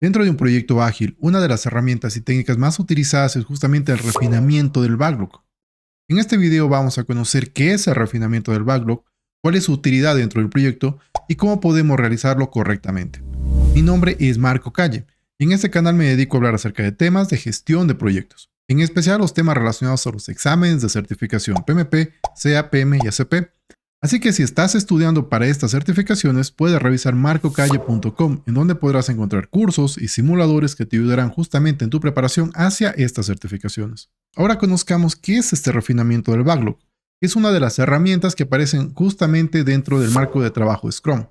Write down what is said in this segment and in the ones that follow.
Dentro de un proyecto ágil, una de las herramientas y técnicas más utilizadas es justamente el refinamiento del backlog. En este video vamos a conocer qué es el refinamiento del backlog, cuál es su utilidad dentro del proyecto y cómo podemos realizarlo correctamente. Mi nombre es Marco Calle y en este canal me dedico a hablar acerca de temas de gestión de proyectos, en especial los temas relacionados a los exámenes de certificación PMP, CAPM y ACP. Así que si estás estudiando para estas certificaciones, puedes revisar marcocalle.com, en donde podrás encontrar cursos y simuladores que te ayudarán justamente en tu preparación hacia estas certificaciones. Ahora conozcamos qué es este refinamiento del backlog. Es una de las herramientas que aparecen justamente dentro del marco de trabajo Scrum.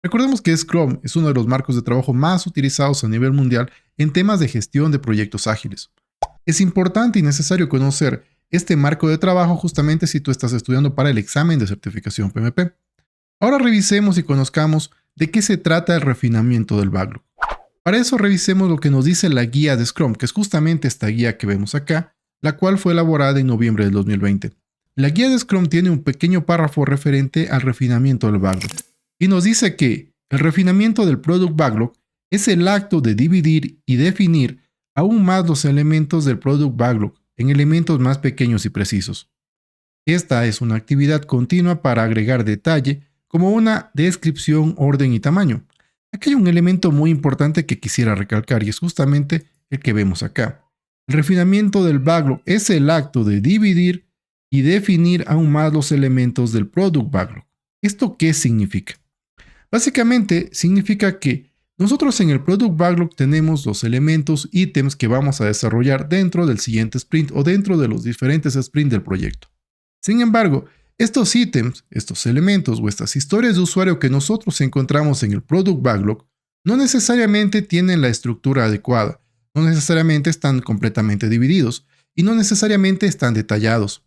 Recordemos que Scrum es uno de los marcos de trabajo más utilizados a nivel mundial en temas de gestión de proyectos ágiles. Es importante y necesario conocer este marco de trabajo justamente si tú estás estudiando para el examen de certificación PMP. Ahora revisemos y conozcamos de qué se trata el refinamiento del backlog. Para eso revisemos lo que nos dice la guía de Scrum, que es justamente esta guía que vemos acá, la cual fue elaborada en noviembre del 2020. La guía de Scrum tiene un pequeño párrafo referente al refinamiento del backlog y nos dice que el refinamiento del Product Backlog es el acto de dividir y definir aún más los elementos del Product Backlog en elementos más pequeños y precisos. Esta es una actividad continua para agregar detalle como una descripción, orden y tamaño. Aquí hay un elemento muy importante que quisiera recalcar y es justamente el que vemos acá. El refinamiento del backlog es el acto de dividir y definir aún más los elementos del Product Backlog. ¿Esto qué significa? Básicamente significa que nosotros en el Product Backlog tenemos los elementos, ítems que vamos a desarrollar dentro del siguiente sprint o dentro de los diferentes sprints del proyecto. Sin embargo, estos ítems, estos elementos o estas historias de usuario que nosotros encontramos en el Product Backlog no necesariamente tienen la estructura adecuada, no necesariamente están completamente divididos y no necesariamente están detallados.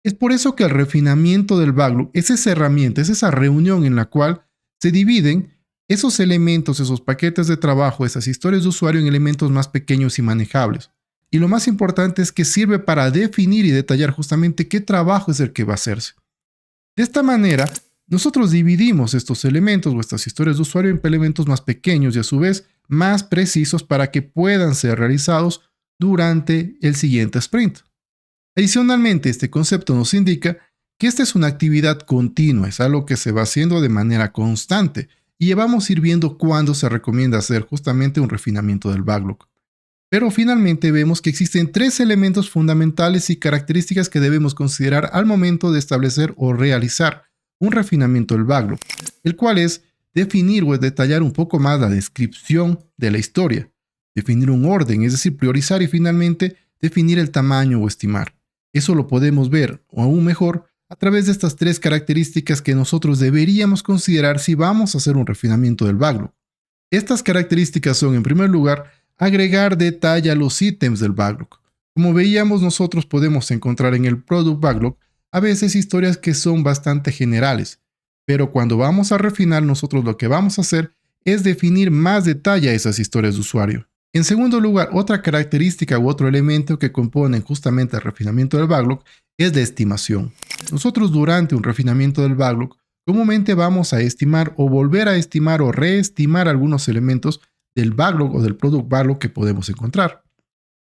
Es por eso que el refinamiento del backlog es esa herramienta, es esa reunión en la cual se dividen esos elementos, esos paquetes de trabajo, esas historias de usuario en elementos más pequeños y manejables. Y lo más importante es que sirve para definir y detallar justamente qué trabajo es el que va a hacerse. De esta manera, nosotros dividimos estos elementos o estas historias de usuario en elementos más pequeños y a su vez más precisos para que puedan ser realizados durante el siguiente sprint. Adicionalmente, este concepto nos indica que esta es una actividad continua, es algo que se va haciendo de manera constante y vamos a ir viendo cuándo se recomienda hacer justamente un refinamiento del backlog. Pero finalmente vemos que existen tres elementos fundamentales y características que debemos considerar al momento de establecer o realizar un refinamiento del backlog, el cual es definir o detallar un poco más la descripción de la historia, definir un orden, es decir, priorizar y finalmente definir el tamaño o estimar. Eso lo podemos ver, o aún mejor, a través de estas tres características que nosotros deberíamos considerar si vamos a hacer un refinamiento del backlog. Estas características son, en primer lugar, agregar detalle a los ítems del backlog. Como veíamos, nosotros podemos encontrar en el Product Backlog a veces historias que son bastante generales, pero cuando vamos a refinar, nosotros lo que vamos a hacer es definir más detalle a esas historias de usuario. En segundo lugar, otra característica u otro elemento que compone justamente el refinamiento del backlog es la estimación. Nosotros durante un refinamiento del backlog comúnmente vamos a estimar o volver a estimar o reestimar algunos elementos del backlog o del product backlog que podemos encontrar.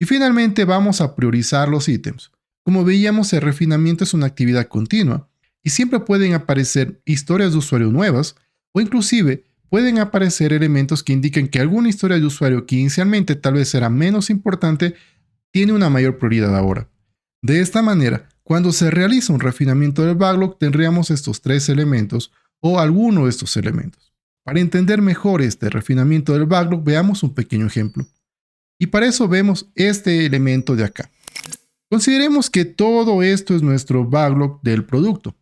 Y finalmente vamos a priorizar los ítems. Como veíamos, el refinamiento es una actividad continua y siempre pueden aparecer historias de usuario nuevas o inclusive pueden aparecer elementos que indiquen que alguna historia de usuario que inicialmente tal vez era menos importante tiene una mayor prioridad ahora. De esta manera, cuando se realiza un refinamiento del backlog, tendríamos estos tres elementos o alguno de estos elementos. Para entender mejor este refinamiento del backlog, veamos un pequeño ejemplo. Y para eso vemos este elemento de acá. Consideremos que todo esto es nuestro backlog del producto.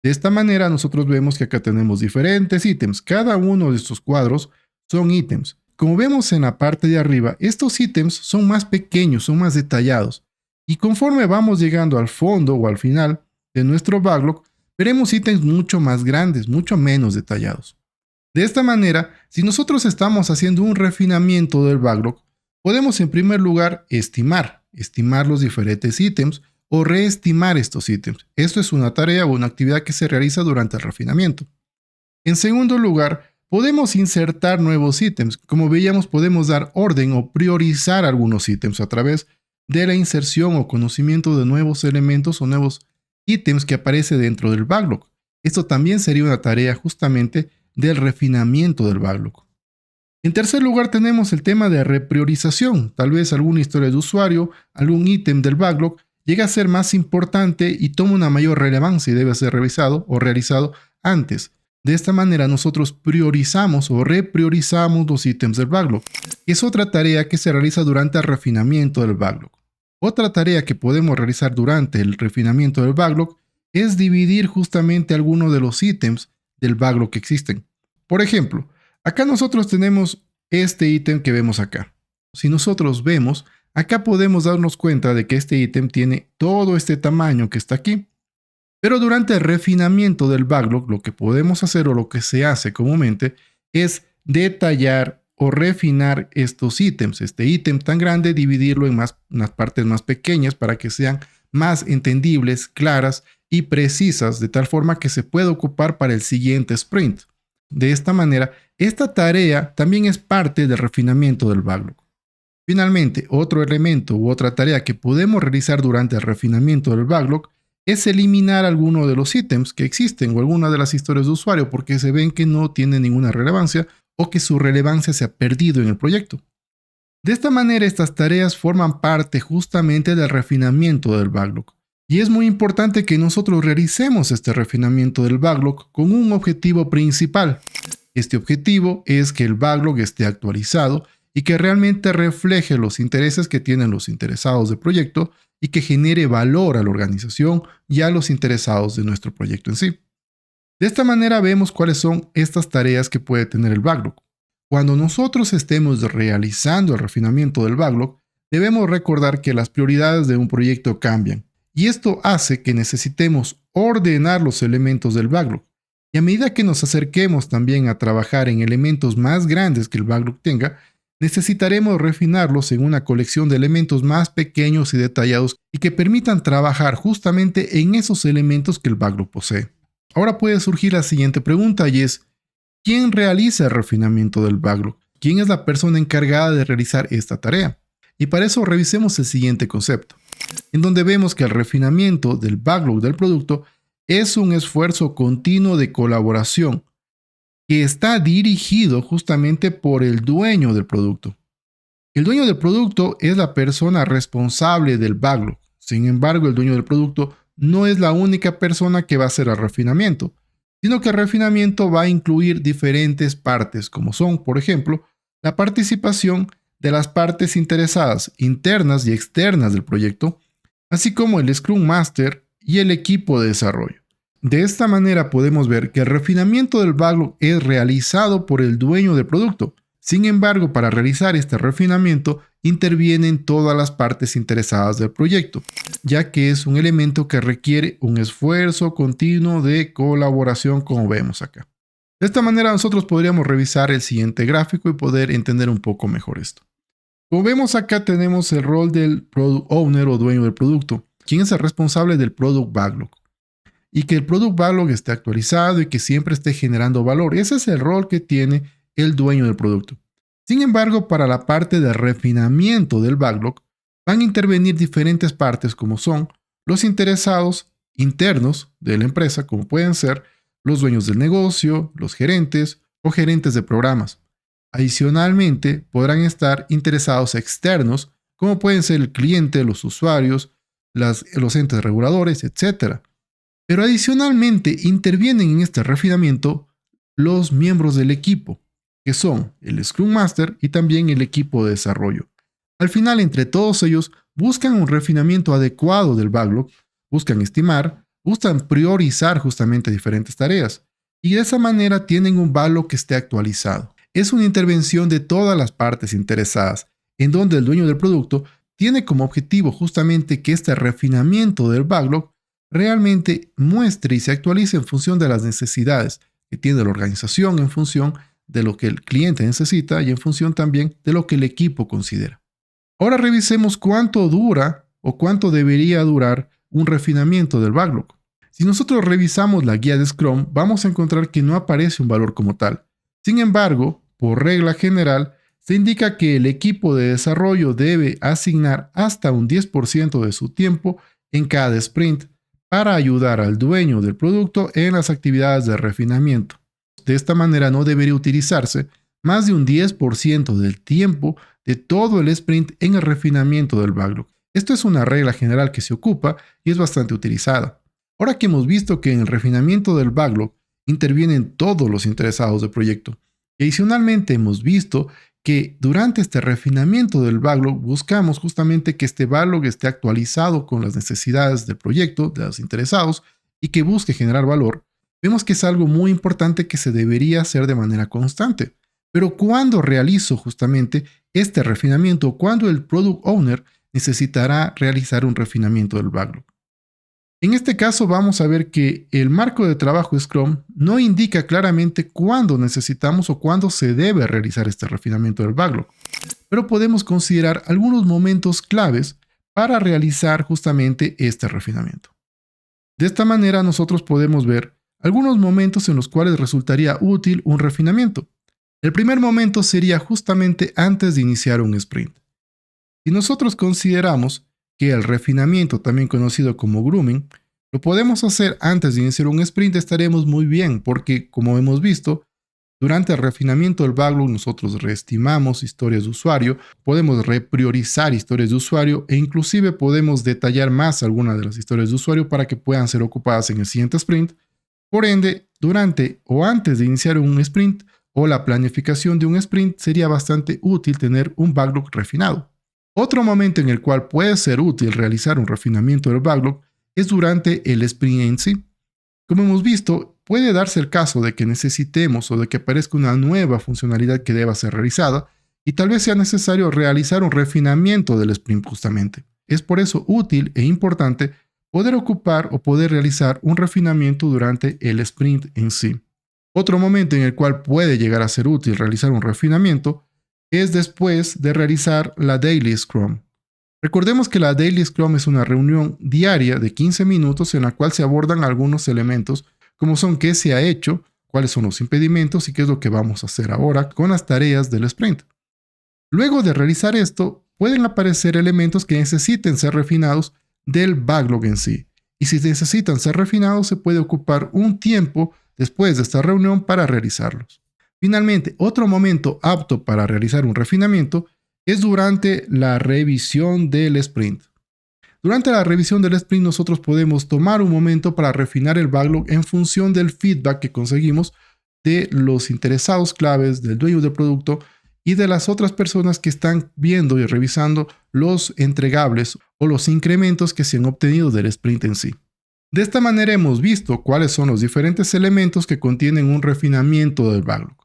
De esta manera, nosotros vemos que acá tenemos diferentes ítems. Cada uno de estos cuadros son ítems. Como vemos en la parte de arriba, estos ítems son más pequeños, son más detallados. Y conforme vamos llegando al fondo o al final de nuestro backlog, veremos ítems mucho más grandes, mucho menos detallados. De esta manera, si nosotros estamos haciendo un refinamiento del backlog, podemos en primer lugar estimar los diferentes ítems o reestimar estos ítems. Esto es una tarea o una actividad que se realiza durante el refinamiento. En segundo lugar, podemos insertar nuevos ítems. Como veíamos, podemos dar orden o priorizar algunos ítems a través de la inserción o conocimiento de nuevos elementos o nuevos ítems que aparece dentro del backlog. Esto también sería una tarea justamente del refinamiento del backlog. En tercer lugar tenemos el tema de repriorización. Tal vez alguna historia de usuario, algún ítem del backlog llega a ser más importante y toma una mayor relevancia y debe ser revisado o realizado antes. De esta manera nosotros priorizamos o repriorizamos los ítems del backlog. Es otra tarea que se realiza durante el refinamiento del backlog. Otra tarea que podemos realizar durante el refinamiento del backlog es dividir justamente algunos de los ítems del backlog que existen. Por ejemplo, acá nosotros tenemos este ítem que vemos acá. Si nosotros vemos, acá podemos darnos cuenta de que este ítem tiene todo este tamaño que está aquí. Pero durante el refinamiento del backlog, lo que podemos hacer o lo que se hace comúnmente es detallar o refinar estos ítems. Este ítem tan grande, dividirlo en unas partes más pequeñas para que sean más entendibles, claras y precisas, de tal forma que se pueda ocupar para el siguiente sprint. De esta manera, esta tarea también es parte del refinamiento del backlog. Finalmente, otro elemento u otra tarea que podemos realizar durante el refinamiento del backlog es eliminar alguno de los ítems que existen o alguna de las historias de usuario porque se ven que no tienen ninguna relevancia o que su relevancia se ha perdido en el proyecto. De esta manera, estas tareas forman parte justamente del refinamiento del backlog. Y es muy importante que nosotros realicemos este refinamiento del backlog con un objetivo principal. Este objetivo es que el backlog esté actualizado y que realmente refleje los intereses que tienen los interesados del proyecto y que genere valor a la organización y a los interesados de nuestro proyecto en sí. De esta manera vemos cuáles son estas tareas que puede tener el backlog. Cuando nosotros estemos realizando el refinamiento del backlog, debemos recordar que las prioridades de un proyecto cambian y esto hace que necesitemos ordenar los elementos del backlog. Y a medida que nos acerquemos también a trabajar en elementos más grandes que el backlog tenga, necesitaremos refinarlos en una colección de elementos más pequeños y detallados y que permitan trabajar justamente en esos elementos que el backlog posee. Ahora puede surgir la siguiente pregunta y es, ¿quién realiza el refinamiento del backlog? ¿Quién es la persona encargada de realizar esta tarea? Y para eso revisemos el siguiente concepto, en donde vemos que el refinamiento del backlog del producto es un esfuerzo continuo de colaboración que está dirigido justamente por el dueño del producto. El dueño del producto es la persona responsable del backlog. Sin embargo, el dueño del producto no es la única persona que va a hacer el refinamiento, sino que el refinamiento va a incluir diferentes partes, como son, por ejemplo, la participación de las partes interesadas internas y externas del proyecto, así como el Scrum Master y el equipo de desarrollo. De esta manera podemos ver que el refinamiento del backlog es realizado por el dueño del producto. Sin embargo, para realizar este refinamiento intervienen todas las partes interesadas del proyecto, ya que es un elemento que requiere un esfuerzo continuo de colaboración, como vemos acá. De esta manera nosotros podríamos revisar el siguiente gráfico y poder entender un poco mejor esto. Como vemos acá tenemos el rol del Product Owner o dueño del producto, quien es el responsable del Product Backlog. Y que el Product Backlog esté actualizado y que siempre esté generando valor. Ese es el rol que tiene el dueño del producto. Sin embargo, para la parte de refinamiento del backlog, van a intervenir diferentes partes como son los interesados internos de la empresa, como pueden ser los dueños del negocio, los gerentes o gerentes de programas. Adicionalmente, podrán estar interesados externos, como pueden ser el cliente, los usuarios, los entes reguladores, etc. Pero adicionalmente intervienen en este refinamiento los miembros del equipo, que son el Scrum Master y también el equipo de desarrollo. Al final, entre todos ellos, buscan un refinamiento adecuado del backlog, buscan estimar, buscan priorizar justamente diferentes tareas y de esa manera tienen un backlog que esté actualizado. Es una intervención de todas las partes interesadas, en donde el dueño del producto tiene como objetivo justamente que este refinamiento del backlog realmente muestre y se actualice en función de las necesidades que tiene la organización, en función de lo que el cliente necesita y en función también de lo que el equipo considera. Ahora revisemos cuánto dura o cuánto debería durar un refinamiento del backlog. Si nosotros revisamos la guía de Scrum, vamos a encontrar que no aparece un valor como tal. Sin embargo, por regla general, se indica que el equipo de desarrollo debe asignar hasta un 10% de su tiempo en cada sprint para ayudar al dueño del producto en las actividades de refinamiento. De esta manera no debería utilizarse más de un 10% del tiempo de todo el sprint en el refinamiento del backlog. Esto es una regla general que se ocupa y es bastante utilizada. Ahora que hemos visto que en el refinamiento del backlog intervienen todos los interesados del proyecto, y adicionalmente hemos visto que durante este refinamiento del backlog buscamos justamente que este backlog esté actualizado con las necesidades del proyecto, de los interesados, y que busque generar valor, vemos que es algo muy importante que se debería hacer de manera constante. Pero ¿cuándo realizo justamente este refinamiento? ¿Cuándo el Product Owner necesitará realizar un refinamiento del backlog? En este caso vamos a ver que el marco de trabajo Scrum no indica claramente cuándo necesitamos o cuándo se debe realizar este refinamiento del backlog, pero podemos considerar algunos momentos claves para realizar justamente este refinamiento. De esta manera nosotros podemos ver algunos momentos en los cuales resultaría útil un refinamiento. El primer momento sería justamente antes de iniciar un sprint. Si nosotros consideramos que el refinamiento, también conocido como grooming, lo podemos hacer antes de iniciar un sprint, estaremos muy bien porque, como hemos visto, durante el refinamiento del backlog nosotros reestimamos historias de usuario, podemos repriorizar historias de usuario e inclusive podemos detallar más algunas de las historias de usuario para que puedan ser ocupadas en el siguiente sprint. Por ende, durante o antes de iniciar un sprint o la planificación de un sprint sería bastante útil tener un backlog refinado. Otro momento en el cual puede ser útil realizar un refinamiento del backlog es durante el sprint en sí. Como hemos visto, puede darse el caso de que necesitemos o de que aparezca una nueva funcionalidad que deba ser realizada y tal vez sea necesario realizar un refinamiento del sprint justamente. Es por eso útil e importante poder ocupar o poder realizar un refinamiento durante el sprint en sí. Otro momento en el cual puede llegar a ser útil realizar un refinamiento es después de realizar la Daily Scrum. Recordemos que la Daily Scrum es una reunión diaria de 15 minutos en la cual se abordan algunos elementos como son qué se ha hecho, cuáles son los impedimentos y qué es lo que vamos a hacer ahora con las tareas del sprint. Luego de realizar esto, pueden aparecer elementos que necesiten ser refinados del backlog en sí. Y si necesitan ser refinados, se puede ocupar un tiempo después de esta reunión para realizarlos. Finalmente, otro momento apto para realizar un refinamiento es durante la revisión del sprint. Durante la revisión del sprint nosotros podemos tomar un momento para refinar el backlog en función del feedback que conseguimos de los interesados claves, del dueño del producto y de las otras personas que están viendo y revisando los entregables o los incrementos que se han obtenido del sprint en sí. De esta manera hemos visto cuáles son los diferentes elementos que contienen un refinamiento del backlog.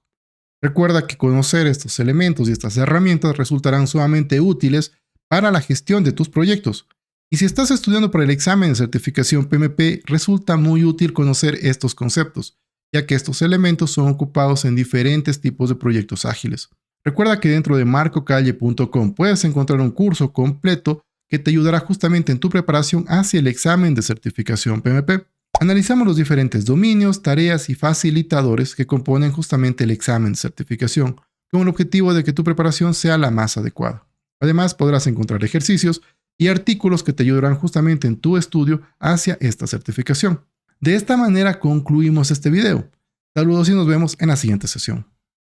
Recuerda que conocer estos elementos y estas herramientas resultarán sumamente útiles para la gestión de tus proyectos. Y si estás estudiando para el examen de certificación PMP, resulta muy útil conocer estos conceptos, ya que estos elementos son ocupados en diferentes tipos de proyectos ágiles. Recuerda que dentro de marcocalle.com puedes encontrar un curso completo que te ayudará justamente en tu preparación hacia el examen de certificación PMP. Analizamos los diferentes dominios, tareas y facilitadores que componen justamente el examen de certificación, con el objetivo de que tu preparación sea la más adecuada. Además, podrás encontrar ejercicios y artículos que te ayudarán justamente en tu estudio hacia esta certificación. De esta manera concluimos este video. Saludos y nos vemos en la siguiente sesión.